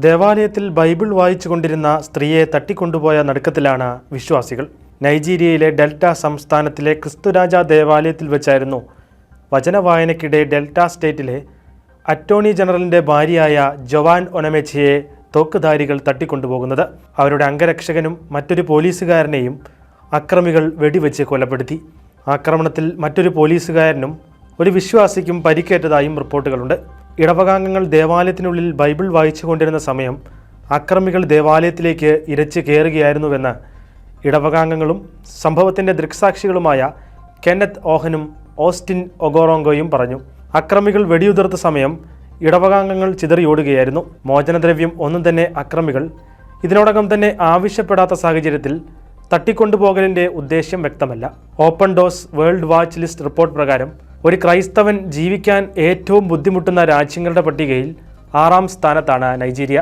ദേവാലയത്തിൽ ബൈബിൾ വായിച്ചുകൊണ്ടിരുന്ന സ്ത്രീയെ തട്ടിക്കൊണ്ടുപോയ നടുക്കത്തിലാണ് വിശ്വാസികൾ. നൈജീരിയയിലെ ഡെൽറ്റ സംസ്ഥാനത്തിലെ ക്രിസ്തുരാജ ദേവാലയത്തിൽ വെച്ചായിരുന്നു വചനവായനയ്ക്കിടെ ഡെൽറ്റ സ്റ്റേറ്റിലെ അറ്റോർണി ജനറലിൻ്റെ ഭാര്യയായ ജോവാൻ ഒനമെച്ചയെ തോക്കുധാരികൾ തട്ടിക്കൊണ്ടുപോകുന്നത്. അവരുടെ അംഗരക്ഷകനും മറ്റൊരു പോലീസുകാരനെയും അക്രമികൾ വെടിവെച്ച് കൊലപ്പെടുത്തി. ആക്രമണത്തിൽ മറ്റൊരു പോലീസുകാരനും ഒരു വിശ്വാസിക്കും പരിക്കേറ്റതായും റിപ്പോർട്ടുകളുണ്ട്. ഇടവകാംഗങ്ങൾ ദേവാലയത്തിനുള്ളിൽ ബൈബിൾ വായിച്ചുകൊണ്ടിരുന്ന സമയം അക്രമികൾ ദേവാലയത്തിലേക്ക് ഇരച്ച് കയറുകയായിരുന്നുവെന്ന് ഇടവകാംഗങ്ങളും സംഭവത്തിൻ്റെ ദൃക്സാക്ഷികളുമായ കെന്നത്ത് ഓഹനും ഓസ്റ്റിൻ ഒഗോറോങ്കോയും പറഞ്ഞു. അക്രമികൾ വെടിയുതിർത്ത സമയം ഇടവകാംഗങ്ങൾ ചിതറിയോടുകയായിരുന്നു. മോചനദ്രവ്യം ഒന്നും തന്നെ അക്രമികൾ ഇതിനോടകം തന്നെ ആവശ്യപ്പെടാത്ത സാഹചര്യത്തിൽ തട്ടിക്കൊണ്ടുപോകലിൻ്റെ ഉദ്ദേശ്യം വ്യക്തമല്ല. Open dose world watch list report പ്രകാരം ഒരു ക്രൈസ്തവൻ ജീവിക്കാൻ ഏറ്റവും ബുദ്ധിമുട്ടുന്ന രാജ്യങ്ങളുടെ പട്ടികയിൽ 6-ാം സ്ഥാനത്താണ് നൈജീരിയ.